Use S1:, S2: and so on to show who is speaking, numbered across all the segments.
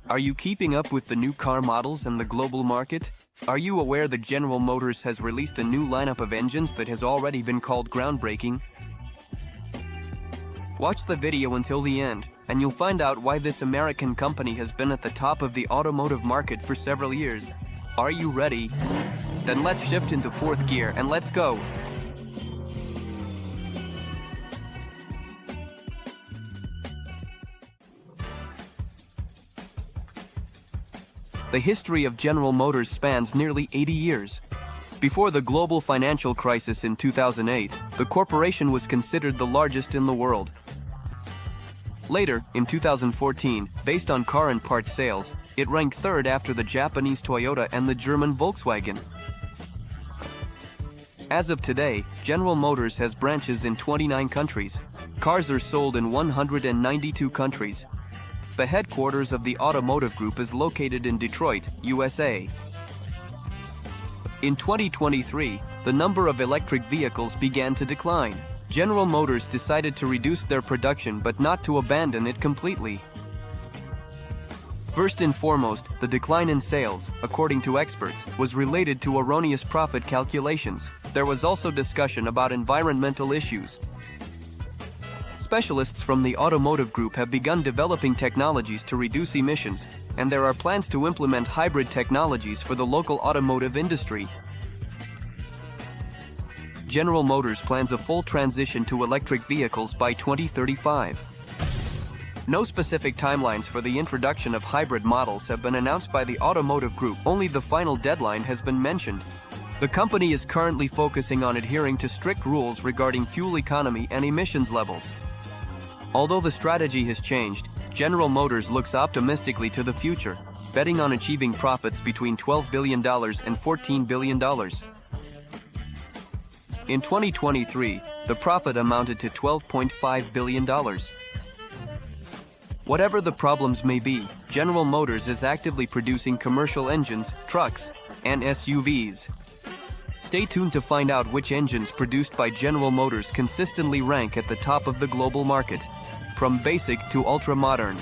S1: Are you keeping up with the new car models and the global market? Are you aware that General Motors has released a new lineup of engines that has already been called groundbreaking? Watch the video until the end, and you'll find out why this American company has been at the top of the automotive market for several years. Are you ready? Then let's shift into fourth gear and let's go! The history of General Motors spans nearly 80 years. Before the global financial crisis in 2008, the corporation was considered the largest in the world. Later, in 2014, based on car and parts sales, it ranked third after the Japanese Toyota and the German Volkswagen. As of today, General Motors has branches in 29 countries. Cars are sold in 192 countries. The headquarters of the automotive group is located in Detroit, USA. In 2023, the number of electric vehicles began to decline. General Motors decided to reduce their production but not to abandon it completely. First and foremost, the decline in sales, according to experts, was related to erroneous profit calculations. There was also discussion about environmental issues. Specialists from the automotive group have begun developing technologies to reduce emissions, and there are plans to implement hybrid technologies for the local automotive industry. General Motors plans a full transition to electric vehicles by 2035. No specific timelines for the introduction of hybrid models have been announced by the automotive group, only the final deadline has been mentioned. The company is currently focusing on adhering to strict rules regarding fuel economy and emissions levels. Although the strategy has changed, General Motors looks optimistically to the future, betting on achieving profits between $12 billion and $14 billion. In 2023, the profit amounted to $12.5 billion. Whatever the problems may be, General Motors is actively producing commercial engines, trucks, and SUVs. Stay tuned to find out which engines produced by General Motors consistently rank at the top of the global market, from basic to ultra-modern.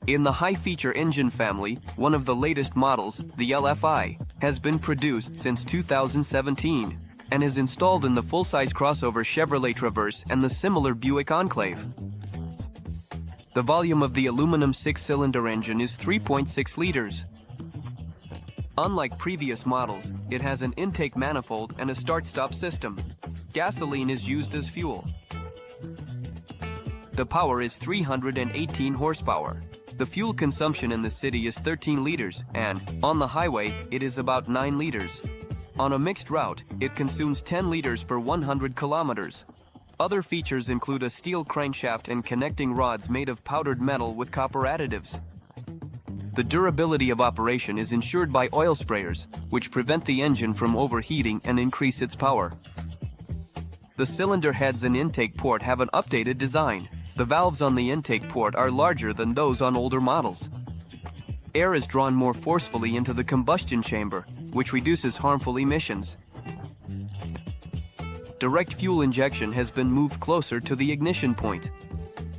S1: In the high-feature engine family, one of the latest models, the LFI, has been produced since 2017 and is installed in the full-size crossover Chevrolet Traverse and the similar Buick Enclave. The volume of the aluminum six-cylinder engine is 3.6 liters. Unlike previous models, it has an intake manifold and a start-stop system. Gasoline is used as fuel. The power is 318 horsepower. The fuel consumption in the city is 13 liters, and, on the highway, it is about 9 liters. On a mixed route, it consumes 10 liters per 100 kilometers. Other features include a steel crankshaft and connecting rods made of powdered metal with copper additives. The durability of operation is ensured by oil sprayers, which prevent the engine from overheating and increase its power. The cylinder heads and intake port have an updated design. The valves on the intake port are larger than those on older models. Air is drawn more forcefully into the combustion chamber, which reduces harmful emissions. Direct fuel injection has been moved closer to the ignition point.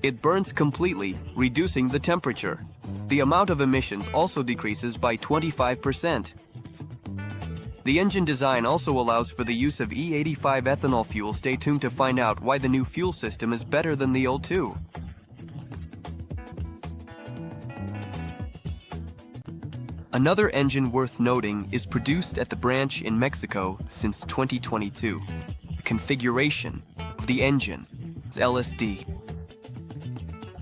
S1: It burns completely, reducing the temperature. The amount of emissions also decreases by 25%. The engine design also allows for the use of E85 ethanol fuel. Stay tuned to find out why the new fuel system is better than the old too. Another engine worth noting is produced at the branch in Mexico since 2022. The configuration of the engine is LSD.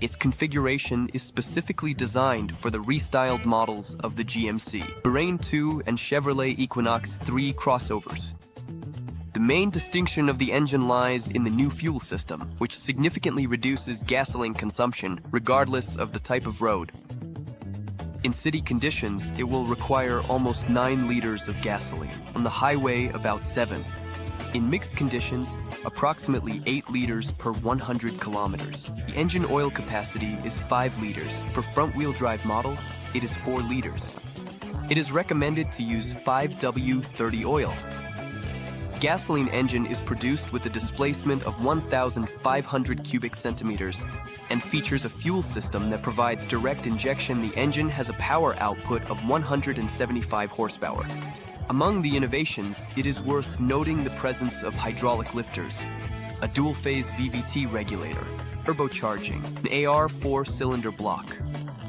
S1: Its configuration is specifically designed for the restyled models of the GMC, Terrain 2 and Chevrolet Equinox 3 crossovers. The main distinction of the engine lies in the new fuel system, which significantly reduces gasoline consumption regardless of the type of road. In city conditions, it will require almost 9 liters of gasoline. On the highway, about 7. In mixed conditions, approximately 8 liters per 100 kilometers. The engine oil capacity is 5 liters. For front-wheel drive models, it is 4 liters. It is recommended to use 5W30 oil. gasoline engine is produced with a displacement of 1,500 cubic centimeters and features a fuel system that provides direct injection. The engine has a power output of 175 horsepower. Among the innovations, it is worth noting the presence of hydraulic lifters, a dual-phase VVT regulator, turbocharging, an AR 4-cylinder block,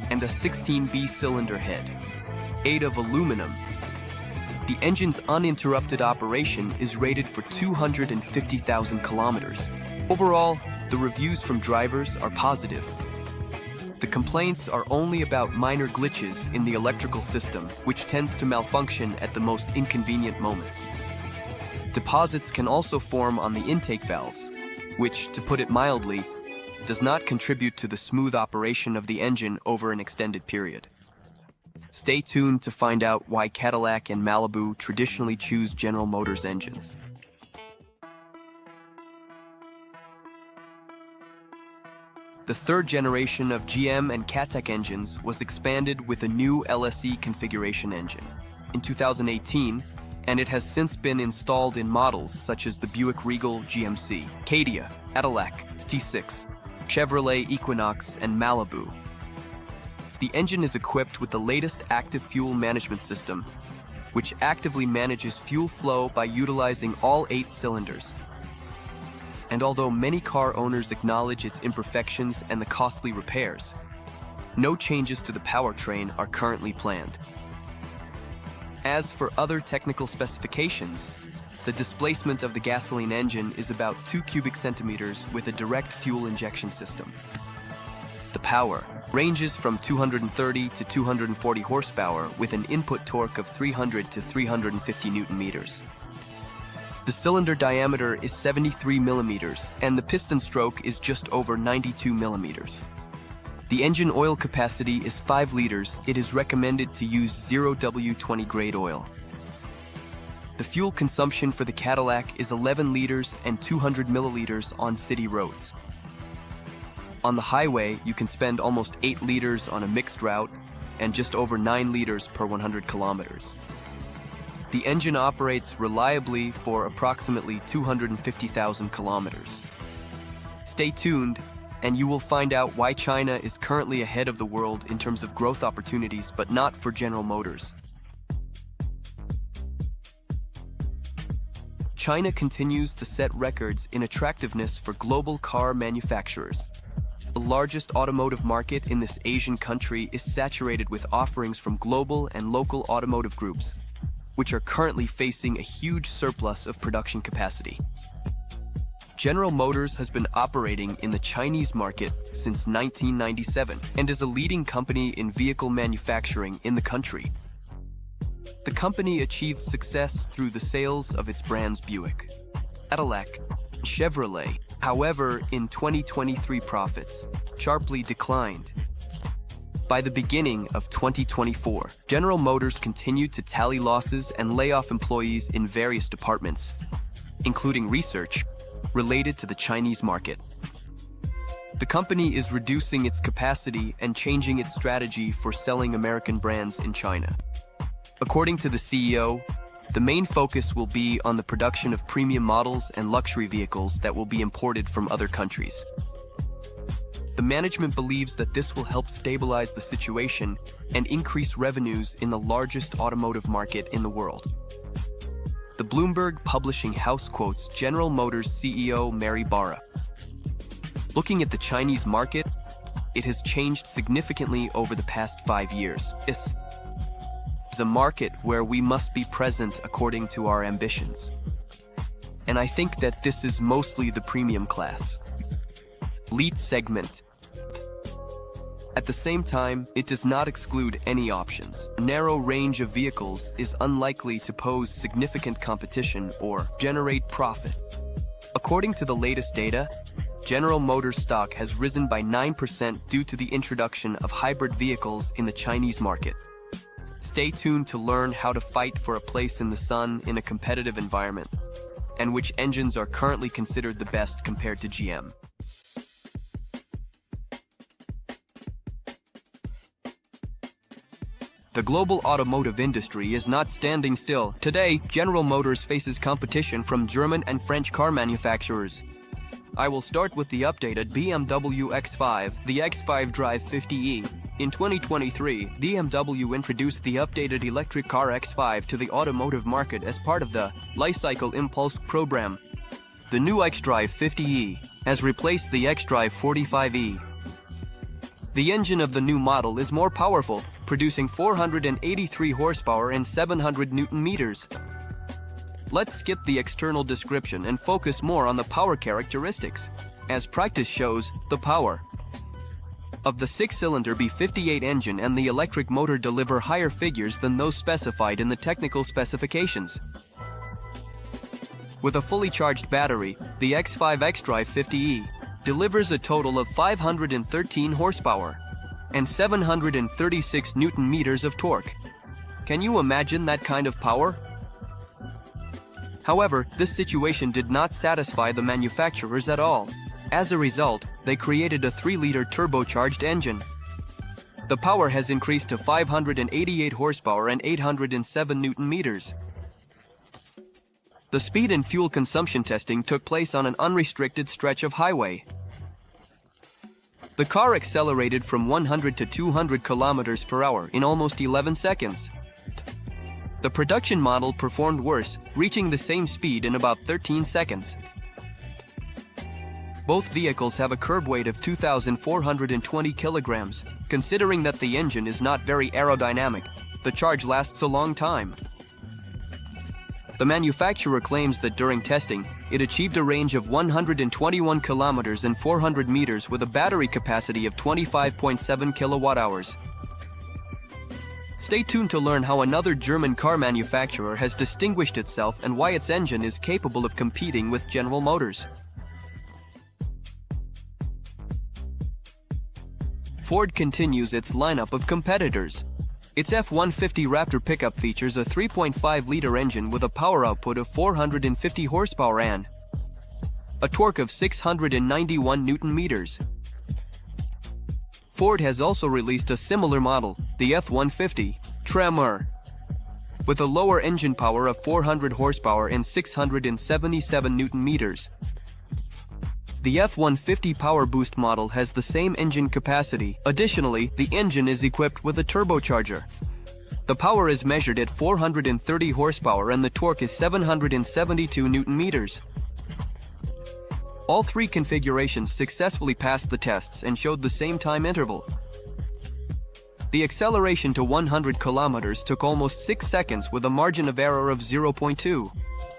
S1: and a 16B cylinder head. Made of aluminum, the engine's uninterrupted operation is rated for 250,000 kilometers. Overall, the reviews from drivers are positive. The complaints are only about minor glitches in the electrical system, which tends to malfunction at the most inconvenient moments. Deposits can also form on the intake valves, which, to put it mildly, does not contribute to the smooth operation of the engine over an extended period. Stay tuned to find out why Cadillac and Malibu traditionally choose General Motors engines. The third generation of GM and Cadillac engines was expanded with a new LSE configuration engine in 2018, and it has since been installed in models such as the Buick Regal GMC, Cadia, Cadillac T6, Chevrolet Equinox, and Malibu. The engine is equipped with the latest active fuel management system, which actively manages fuel flow by utilizing all 8 cylinders. And although many car owners acknowledge its imperfections and the costly repairs, no changes to the powertrain are currently planned. As for other technical specifications, the displacement of the gasoline engine is about 2 cubic centimeters with a direct fuel injection system. The power ranges from 230 to 240 horsepower with an input torque of 300 to 350 Newton meters. The cylinder diameter is 73 millimeters, and the piston stroke is just over 92 millimeters. The engine oil capacity is 5 liters. It is recommended to use 0W20 grade oil. The fuel consumption for the Cadillac is 11 liters and 200 milliliters on city roads. On the highway, you can spend almost 8 liters on a mixed route and just over 9 liters per 100 kilometers. The engine operates reliably for approximately 250,000 kilometers. Stay tuned, and you will find out why China is currently ahead of the world in terms of growth opportunities, but not for General Motors. China continues to set records in attractiveness for global car manufacturers. The largest automotive market in this Asian country is saturated with offerings from global and local automotive groups, which are currently facing a huge surplus of production capacity. General Motors has been operating in the Chinese market since 1997 and is a leading company in vehicle manufacturing in the country. The company achieved success through the sales of its brands Buick, Cadillac, and Chevrolet. However, in 2023, profits sharply declined. By the beginning of 2024, General Motors continued to tally losses and lay off employees in various departments, including research related to the Chinese market. The company is reducing its capacity and changing its strategy for selling American brands in China. According to the CEO, the main focus will be on the production of premium models and luxury vehicles that will be imported from other countries. The management believes that this will help stabilize the situation and increase revenues in the largest automotive market in the world. The Bloomberg publishing house quotes General Motors CEO Mary Barra. Looking at the Chinese market, it has changed significantly over the past 5 years. This is a market where we must be present according to our ambitions. And I think that this is mostly the premium class, elite segment. At the same time, it does not exclude any options. A narrow range of vehicles is unlikely to pose significant competition or generate profit. According to the latest data, General Motors stock has risen by 9% due to the introduction of hybrid vehicles in the Chinese market. Stay tuned to learn how to fight for a place in the sun in a competitive environment, and which engines are currently considered the best compared to GM. The global automotive industry is not standing still. Today, General Motors faces competition from German and French car manufacturers. I will start with the updated BMW X5, the X5 Drive 50e. In 2023, BMW introduced the updated electric car X5 to the automotive market as part of the Lifecycle Impulse program. The new xDrive 50e has replaced the xDrive 45e. The engine of the new model is more powerful, producing 483 horsepower and 700 Nm. Let's skip the external description and focus more on the power characteristics. As practice shows, the power of the 6-cylinder B58 engine and the electric motor deliver higher figures than those specified in the technical specifications. With a fully charged battery, the X5 xDrive 50e delivers a total of 513 horsepower and 736 Nm of torque. Can you imagine that kind of power? However, this situation did not satisfy the manufacturers at all. As a result, they created a 3-liter turbocharged engine. The power has increased to 588 horsepower and 807 Nm. The speed and fuel consumption testing took place on an unrestricted stretch of highway. The car accelerated from 100 to 200 km per hour in almost 11 seconds. The production model performed worse, reaching the same speed in about 13 seconds. Both vehicles have a curb weight of 2,420 kilograms. Considering that the engine is not very aerodynamic, the charge lasts a long time. The manufacturer claims that during testing, it achieved a range of 121 kilometers and 400 meters with a battery capacity of 25.7 kilowatt-hours. Stay tuned to learn how another German car manufacturer has distinguished itself and why its engine is capable of competing with General Motors. Ford continues its lineup of competitors. Its F-150 Raptor pickup features a 3.5-liter engine with a power output of 450 horsepower and a torque of 691 Nm. Ford has also released a similar model, the F-150 Tremor, with a lower engine power of 400 horsepower and 677 Nm. The F-150 Power Boost model has the same engine capacity. Additionally, the engine is equipped with a turbocharger. The power is measured at 430 horsepower and the torque is 772 Nm. All three configurations successfully passed the tests and showed the same time interval. The acceleration to 100 kilometers took almost 6 seconds with a margin of error of 0.2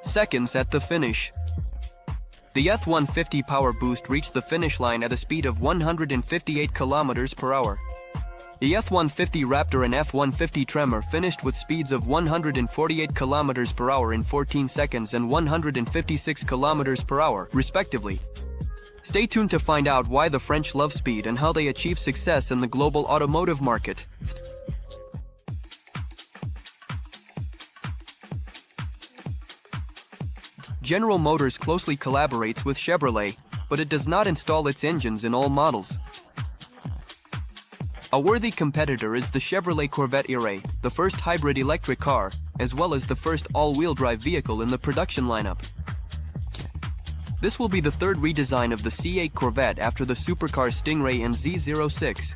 S1: seconds at the finish. The F-150 Power Boost reached the finish line at a speed of 158 km per hour. The F-150 Raptor and F-150 Tremor finished with speeds of 148 km per hour in 14 seconds and 156 km per hour, respectively. Stay tuned to find out why the French love speed and how they achieve success in the global automotive market. General Motors closely collaborates with Chevrolet, but it does not install its engines in all models. A worthy competitor is the Chevrolet Corvette E-Ray, the first hybrid electric car, as well as the first all-wheel drive vehicle in the production lineup. This will be the third redesign of the C8 Corvette after the supercar Stingray and Z06.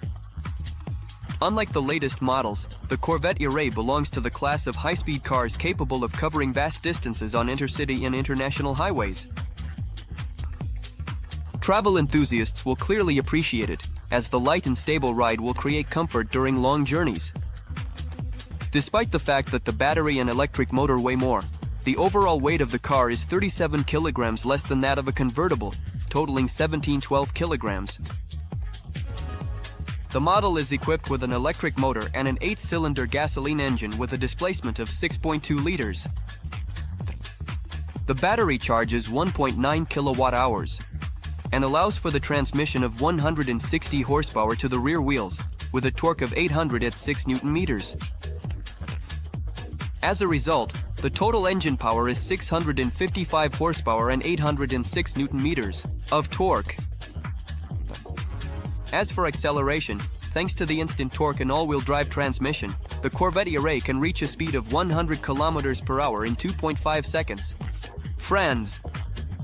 S1: Unlike the latest models, the Corvette E-Ray belongs to the class of high-speed cars capable of covering vast distances on intercity and international highways. Travel enthusiasts will clearly appreciate it, as the light and stable ride will create comfort during long journeys. Despite the fact that the battery and electric motor weigh more, the overall weight of the car is 37 kilograms less than that of a convertible, totaling 1712 kilograms. The model is equipped with an electric motor and an 8-cylinder gasoline engine with a displacement of 6.2 liters. The battery charges 1.9 kilowatt-hours and allows for the transmission of 160 horsepower to the rear wheels with a torque of 800 at 6 Nm. As a result, the total engine power is 655 horsepower and 806 Nm of torque. As for acceleration, thanks to the instant torque and all-wheel drive transmission, The Corvette array can reach a speed of 100 kilometers per hour in 2.5 seconds. Friends,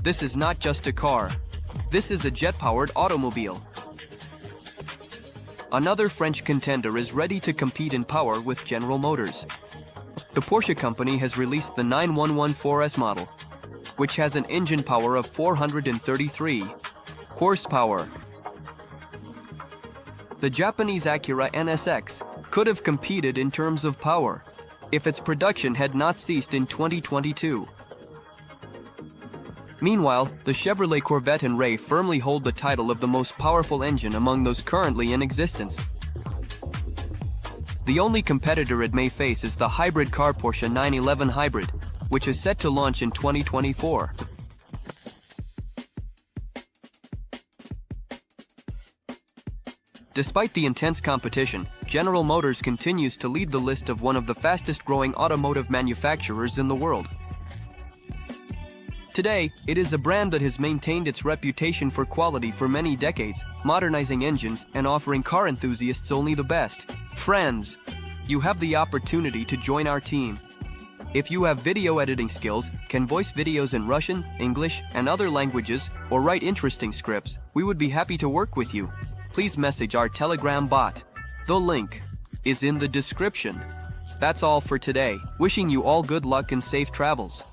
S1: this is not just a car. This is a jet-powered automobile. Another French contender is ready to compete in power with General Motors. The Porsche company has released the 911 4S model, which has an engine power of 433 horsepower. The Japanese Acura NSX could have competed in terms of power if its production had not ceased in 2022. Meanwhile, the Chevrolet Corvette and Ray firmly hold the title of the most powerful engine among those currently in existence. The only competitor it may face is the hybrid car Porsche 911 Hybrid, which is set to launch in 2024. Despite the intense competition, General Motors continues to lead the list of one of the fastest-growing automotive manufacturers in the world. Today, it is a brand that has maintained its reputation for quality for many decades, modernizing engines and offering car enthusiasts only the best. Friends, you have the opportunity to join our team. If you have video editing skills, can voice videos in Russian, English, and other languages, or write interesting scripts, we would be happy to work with you. Please message our Telegram bot. The link is in the description. That's all for today. Wishing you all good luck and safe travels.